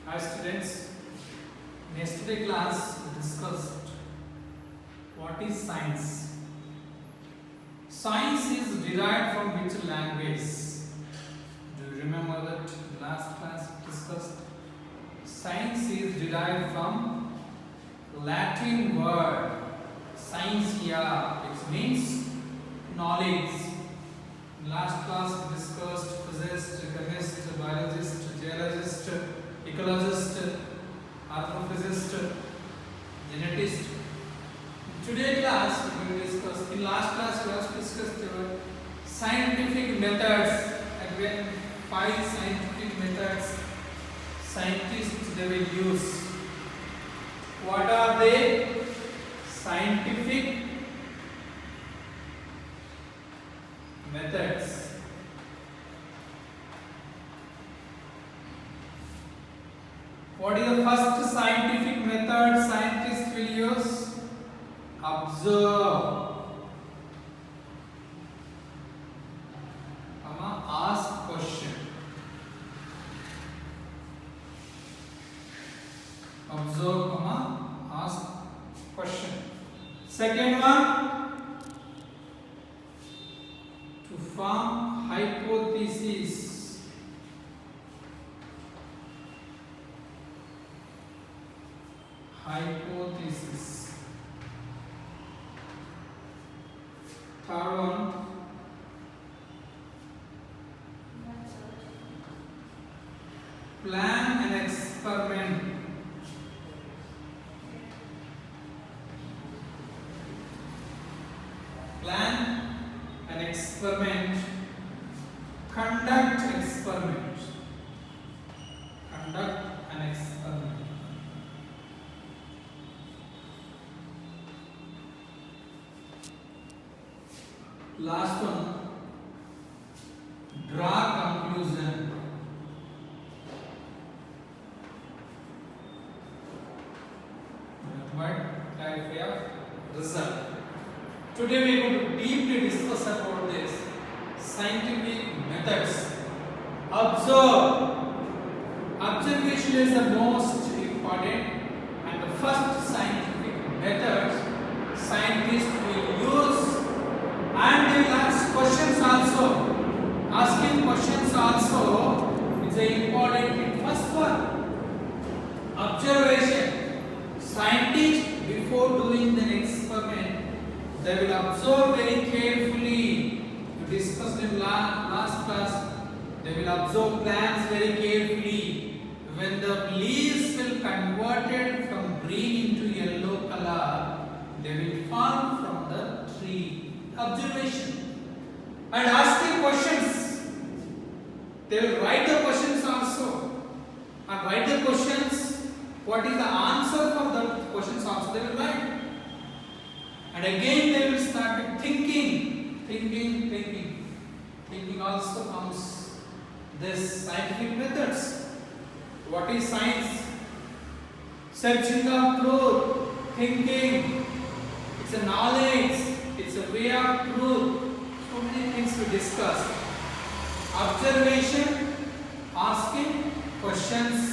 Hi students, in yesterday class we discussed what is science. Science is derived from which language? Do you remember that last class we discussed? Science is derived from Latin word scientia, which means knowledge. In last class we discussed physicist, chemist, biologist, geologist, ecologist, astrophysicist, genetist. In today's class we will discuss. In last class we also discussed scientific methods, and when 5 scientific methods scientists they will use. What are they? Scientific methods. What is the first scientific method scientists will use? Observe, ask question. Observe, ask question. Second one, to form hypothesis. Hypothesis. Third one, plan an experiment. Plan an experiment. Conduct experiment. Conduct an experiment. Last one, draw conclusion. What type of result? Today we are going to deeply discuss about this scientific methods. Observe. Observation is the most important and the first scientific method scientists will use, and they will ask questions also. Asking questions also is an important thing. First one, observation. Scientists, before doing the experiment, they will observe very carefully. We discussed in last class. They will observe plants very carefully. When the leaves will converted from green into yellow color, they will fall from the tree. Observation. And asking questions. They will write the questions also. And write the questions. What is the answer for the questions also they will write. And again they will start thinking. Thinking also comes this scientific methods. What is science? Searching of truth, thinking. It's a knowledge. It's a way of truth. So many things to discuss. Observation, asking questions.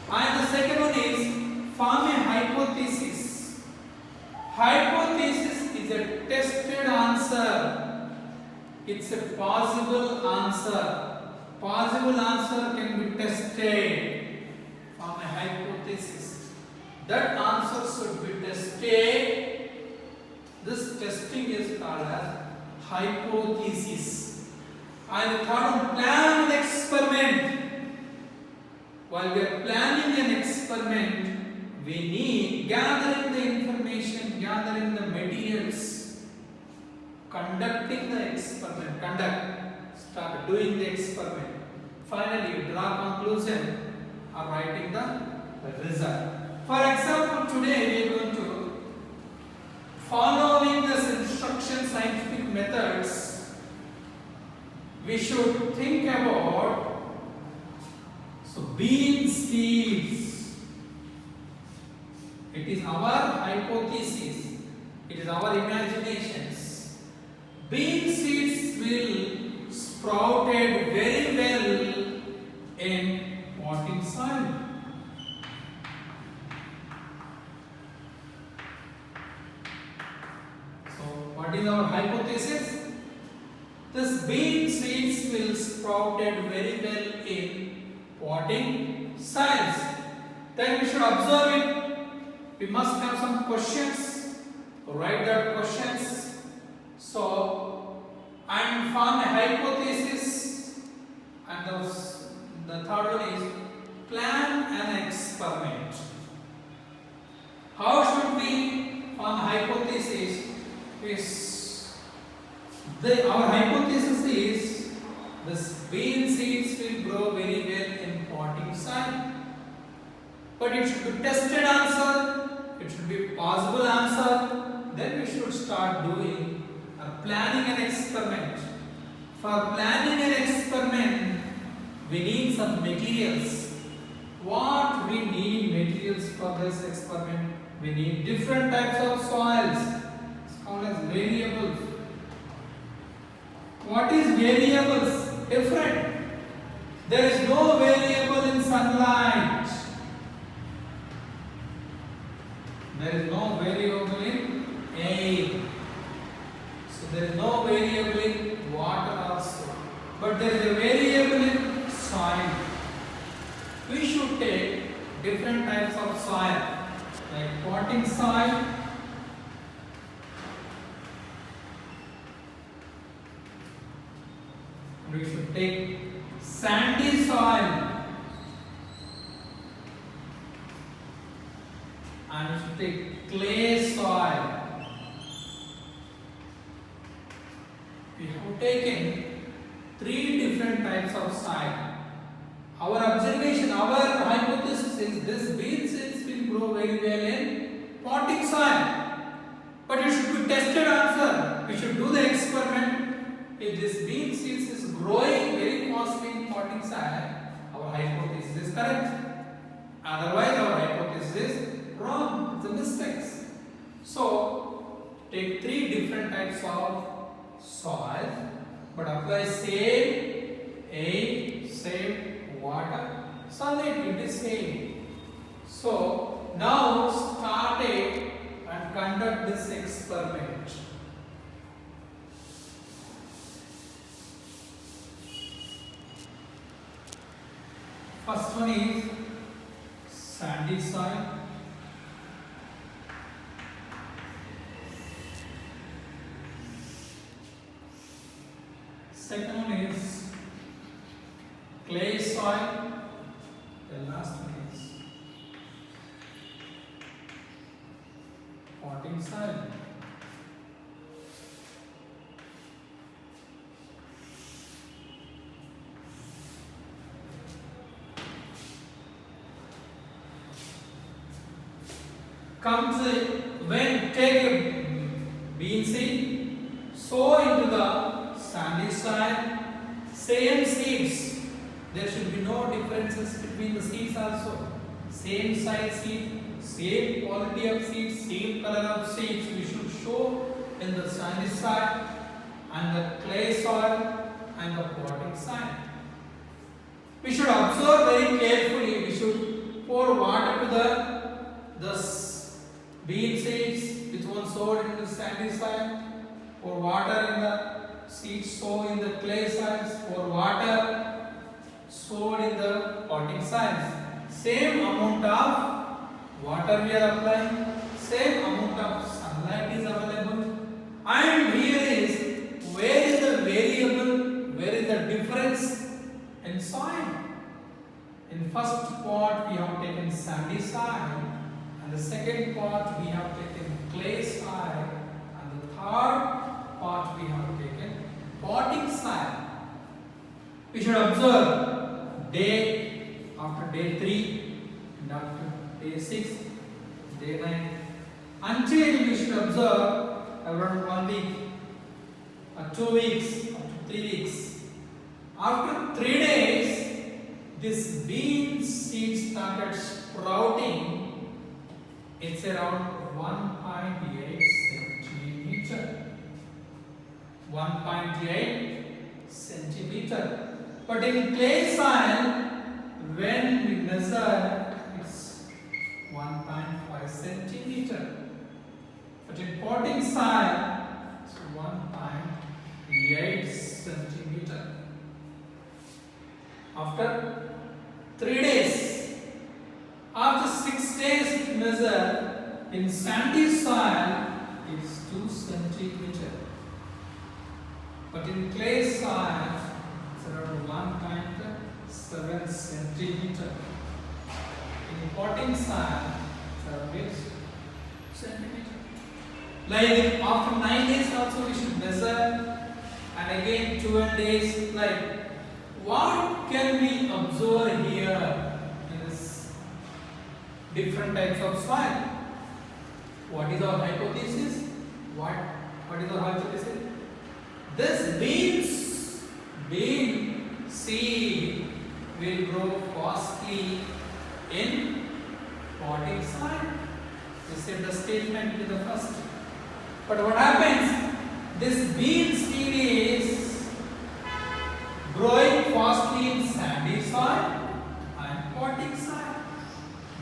And the second one is form a hypothesis. Hypothesis is a tested answer. It's a possible answer. Possible answer can be tested. Form a hypothesis. That answer should be tested. This testing is called as hypothesis. And the third one, plan an experiment. While we are planning an experiment, we need gathering the information, gathering the materials, conducting the experiment, start doing the experiment. Finally, draw conclusion or writing the result. For example, today we are going to following this instruction scientific methods. We should think about bean seeds. It is our hypothesis. It is our imaginations. Bean seeds will sprouted very well in potting soil. What is our hypothesis? This bean seeds will sprouted very well in potting soils. Then we should observe it. We must have some questions. Write that questions. So, and form a hypothesis. And the third one is plan an experiment. How should we form hypothesis? Our hypothesis is this bean seeds will grow very well in potting soil. But it should be tested answer. It should be possible answer. Then we should start doing or planning an experiment. For planning an experiment, we need some materials. What we need materials for this experiment? We need different types of soils. It's called as variables. What is variables? Different. There is no variable in sunlight. There is no variable in air. So there is no variable in water also. But there is a variable in soil. We should take different types of soil, like potting soil, we should take sandy soil, and we should take clay soil. We have taken 3 different types of soil. Our observation, our hypothesis is this bean seeds will grow very well in potting soil. But it should be tested answer. We should do the experiment. If this bean seeds is growing very fastly in potting soil, our hypothesis is correct. Otherwise, our hypothesis is wrong. It's a mistake. So, take 3 different types of soil, but apply same air, same water. Sunlight will be same. So, now start it and conduct this experiment. First one is sandy soil. Second one is clay soil. The last one is potting soil. Comes when take a bean seed, sow into the sandy soil, same seeds. There should be no differences between the seeds also. Same size seed, same quality of seeds, same color of seeds. We should sow in the sandy soil and the clay soil and the potting soil. We should observe very carefully. We should pour water to the bean seeds which one sowed in the sandy soil, pour water in the seeds sown in the clay soils, pour water sowed in the potting soils. Same amount of water we are applying, same amount of sunlight is available, and here is where is the variable, where is the difference in soil. In first pot we have taken sandy soil, and the second pot we have taken clay soil, and the third pot we have taken potting soil. We should observe day after day 3 and after day 6, day 9, until we should observe around 1 week or 2 weeks up to 3 weeks. After 3 days, this bean seed started sprouting. It's around 1.8 centimeter. 1.8 centimeter. But in clay soil, when we measure, it's 1.5 centimeter. But in potting soil, it's 1.8 centimeter. After 3 days, after 6 days it measure in sandy soil it's 2 centimeter. But in clay soil it's around 1.7 centimeter. In potting soil it's around 8 centimeter. Like after 9 days also we should measure, and again 12 days. Like what can we observe here in this different types of soil? What is our hypothesis? What is our hypothesis? This bean seed will grow fastly in potting soil. This is the statement with the first. But what happens? This bean seed is growing fastly in sandy soil and potting soil.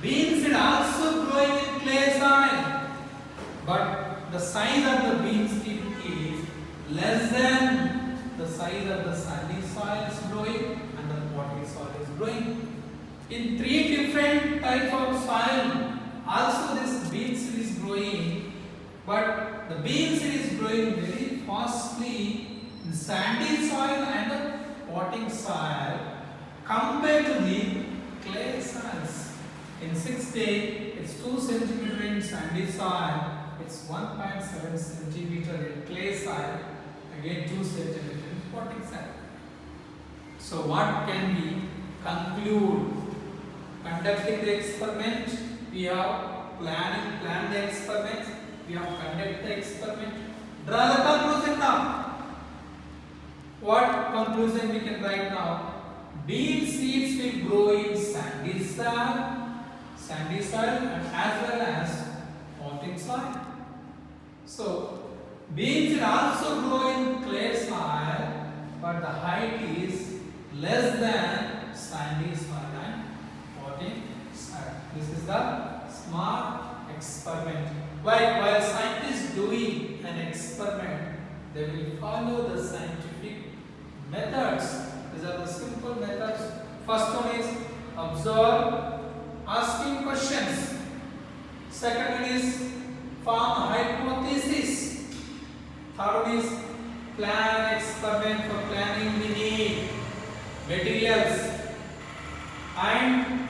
Bean seed also growing in clay soil, but the size of the bean seed is less than the size of the sandy soil is growing and the potting soil is growing. In 3 different types of soil, also this bean seed is growing, but the bean seed is growing very fastly in sandy soil and potting soil compared to the clay soils. In 6 days, it's 2 centimeter in sandy soil, it's 1.7 centimeter in clay soil, again 2 centimeter in potting soil. So what can we conclude? Conducting the experiment, we have planned the experiment, we have conducted the experiment. Draw the conclusion now. What conclusion we can write now? Bean seeds will grow in sandy soil and as well as potting soil. So beans will also grow in clay soil, but the height is less than sandy soil and potting soil. This is the smart experiment. While scientists doing an experiment, they will follow the scientific methods. These are the simple methods. First one is observe, asking questions. Second one is form hypothesis. Third one is plan experiment. For planning we need materials and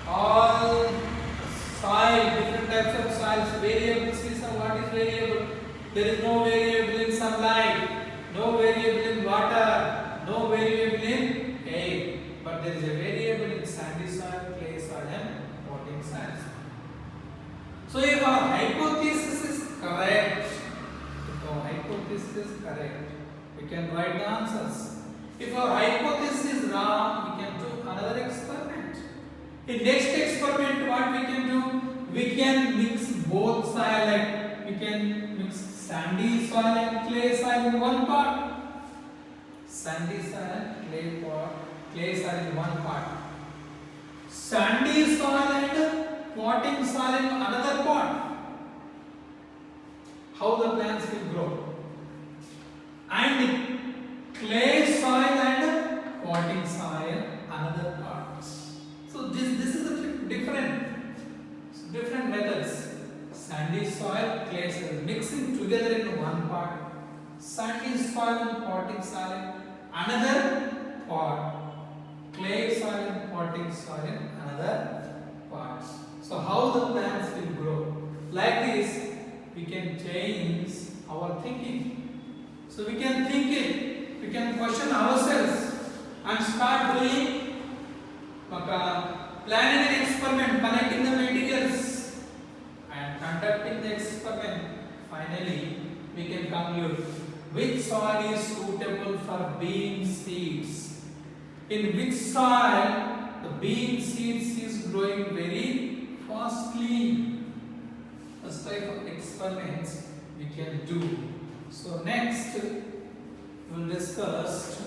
all soil, different types of soils, variables. What is variable? There is no variable in sunlight, no variable in water, no variable in air, but there is a variable in sandy soil, clay soil and potting soil. So if our hypothesis is correct, we can write the answers. If our hypothesis is wrong, we can do another experiment. In next experiment, what we can do? We can mix both soil, like we can mix sandy soil and clay soil in one part. Sandy soil and clay soil in one part. Sandy soil and potting soil in another part. How the plants will grow. And clay soil and potting soil another part. So this is the different methods. Sandy soil, clay soil mixing together in one part. Sandy soil and potting soil in another part. Clay soil and potting soil in another part. So how the plants will grow? Like this, we can change our thinking. So we can think it. We can question ourselves and start doing planning an experiment, connecting the materials and conducting the experiment. Finally, we can conclude which soil is suitable for bean seeds. In which soil the bean seeds is growing very fastly. This type of experiments we can do. So next we will discuss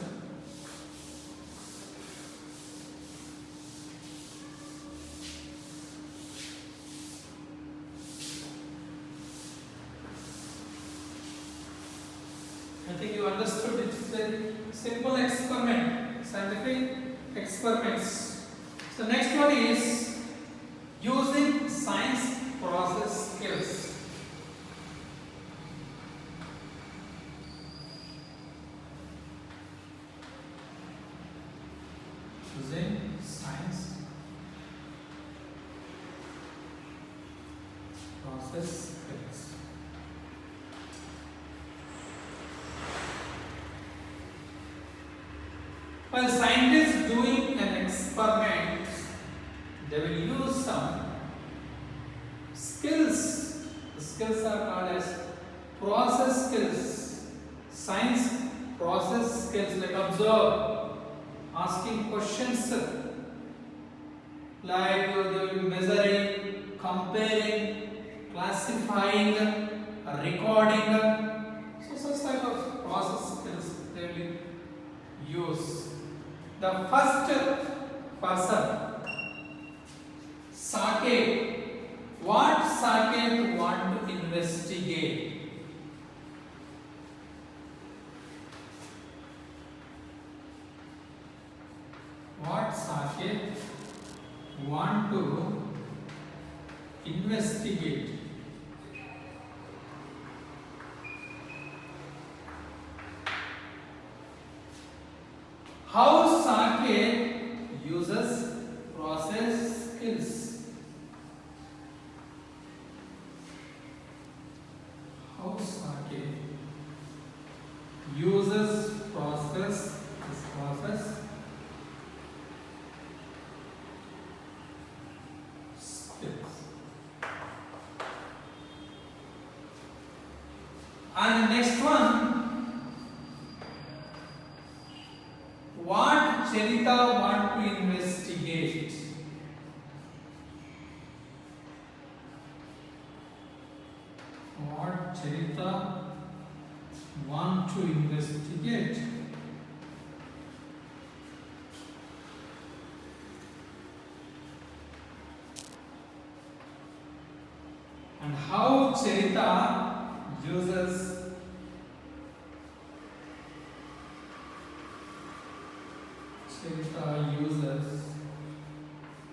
simple experiment, scientific experiments. So next one is using science process skills. Using science process skills. While scientists doing an experiment, they will use some skills. The skills are called as process skills. Science process skills like observe, asking questions, like they will be measuring, comparing, classifying, recording. So such type of process skills they will use. The first person, Saket. What Saket want to investigate? What Saket want to investigate? How Saket uses process skills? How Saket uses process skills. And the next one, what Charita want to investigate? What Charita want to investigate? And how Charita uses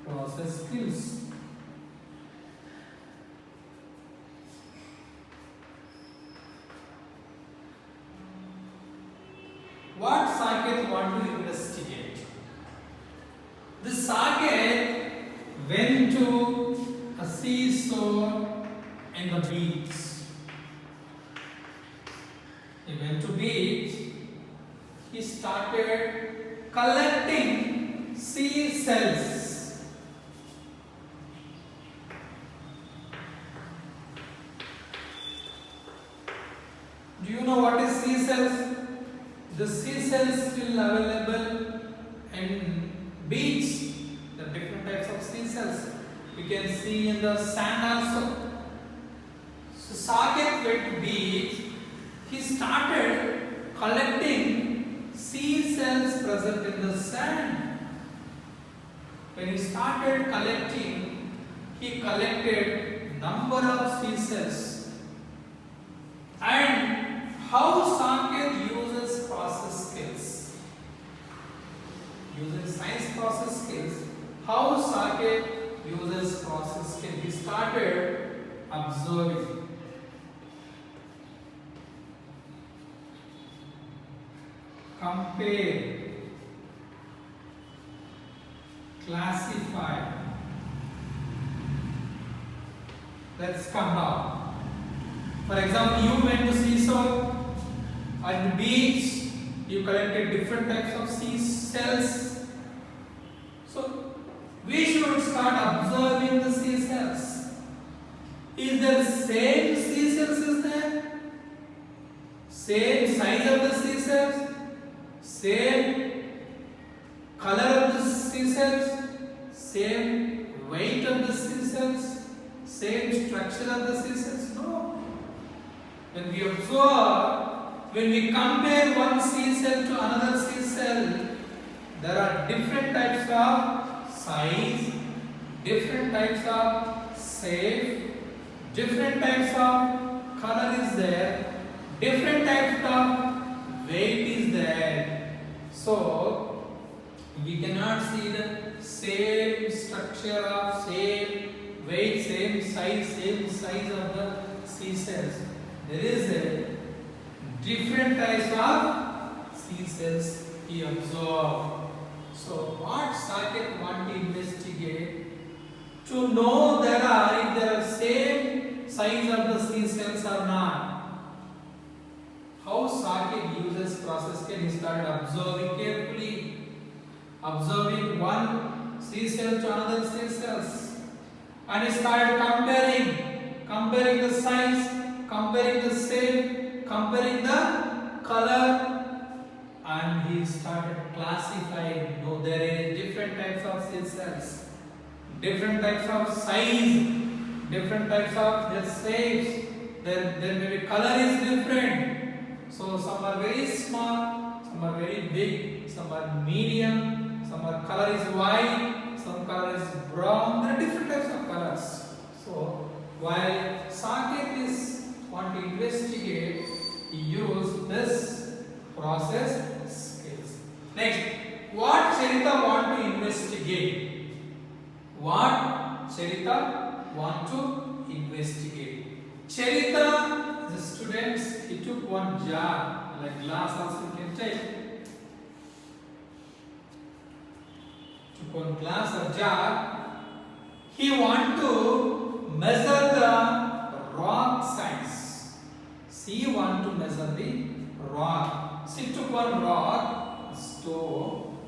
process skills. What Saket want to investigate? The Saket went to a seashore in the beach. He went to beach. He started collecting seashells. Do you know what is seashells? The seashells still available in beach. There are different types of seashells. We can see in the sand also. So Saket went to beach. He started collecting seashells present in the sand. When he started collecting, he collected number of seashells. And how Saket uses process skills? Using science process skills, how Saket uses process skills? He started observing. Compare, classify. Let's come down. For example, you went to seashore on the beach. You collected different types of seashells. So we should start observing the seashells. Is there same seashells? Is there same size of the seashells? Same color of the seashells, same weight of the seashells, same structure of the seashells? No. When we observe, when we compare one seashell to another seashell, there are different types of size, different types of shape, different types of color is there, different types of weight is there. So we cannot see the same structure of same weight, same size of the C cells. There is a different types of C cells he observed. So what Saket want to investigate to know if there are same size of the C cells or not. How Saket uses process can he started observing carefully, observing one C cell to another C cells, and he started comparing the size, comparing the shape, comparing the color, and he started classifying. No, there are different types of C cells, different types of size, different types of their shapes. Then maybe color is different. So some are very small, some are very big, some are medium, some are color is white, some color is brown. There are different types of colors. So while Saket is want to investigate, he used this process skills. Next, what Charita want to investigate? What Charita want to investigate? Charita, the students, he took one jar, like glass also you can take. Took one glass or jar. He want to measure the rock size. He want to measure the rock. So he took one rock, a stone.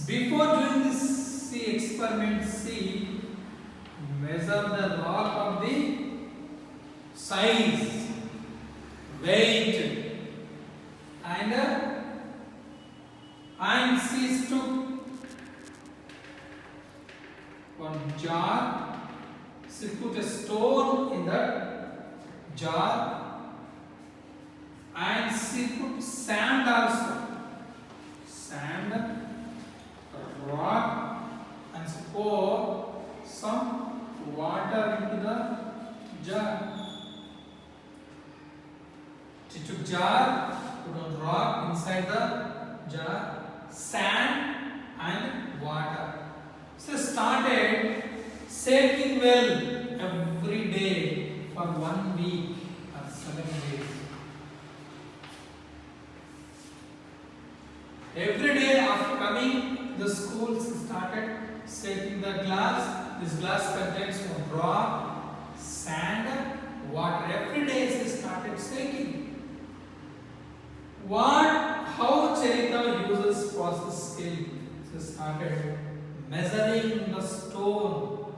Before doing this experiment, measure the rock of the size, weight, and she took one jar. She put a stone in that jar, and she put sand also. Sand, rock, and she pour some water into the jar. She took jar, put a rock inside the jar, sand and water. So started shaking well every day for 1 week or 7 days. Every day after coming the school, she started shaking the glass. This glass contains some rock, sand, water. Every day she started shaking. How Charita uses process skill? She started measuring the stone,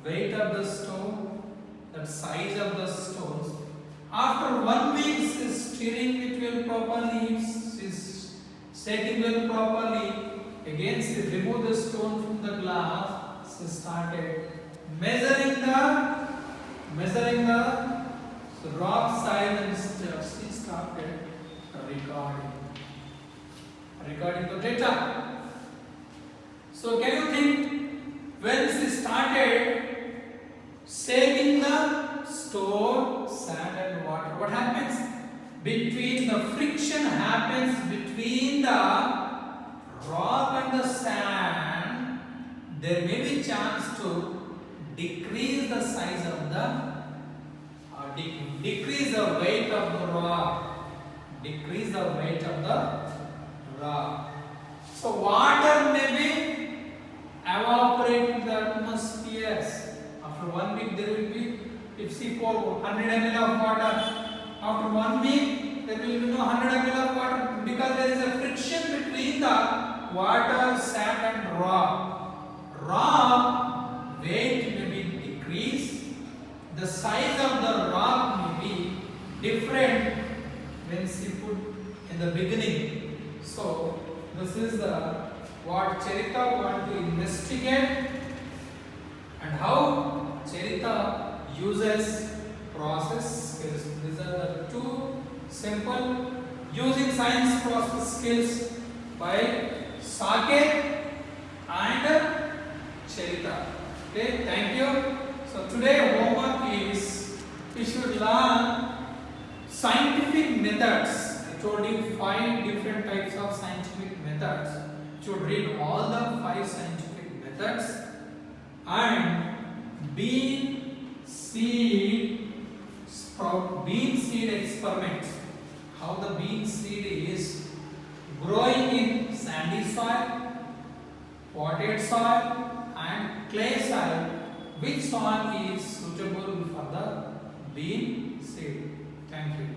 weight of the stone, the size of the stones. After 1 week, she is stirring it well properly, she is shaking well properly. Again, she removed the stone from the glass. She started measuring the rock size, and she started recording the data. So can you think, when she started shaking the stone, sand and water, what happens? The friction happens between the rock and the sand. There may be chance to decrease the size of decrease the weight of the rock. Decrease the weight of the rock. So water may be evaporate in the atmosphere. After 1 week there will be, if she pour 100 ml of water, after 1 week there will be no 100 ml of water, because there is a friction between the water, sand and rock. Rock weight may be decreased. The size of the rock may be different when she put in the beginning. So this is what Charita want to investigate, and how Charita uses process skills. These are the two simple using science process skills by Saket and Charita. Okay, thank you. So today homework is we should learn scientific methods. I told you 5 different types of scientific methods. You should read all the 5 scientific methods. And bean seed experiments. How the bean seed is growing in sandy soil, potted soil and clay soil. Which soil is suitable for the bean seed? Thank you.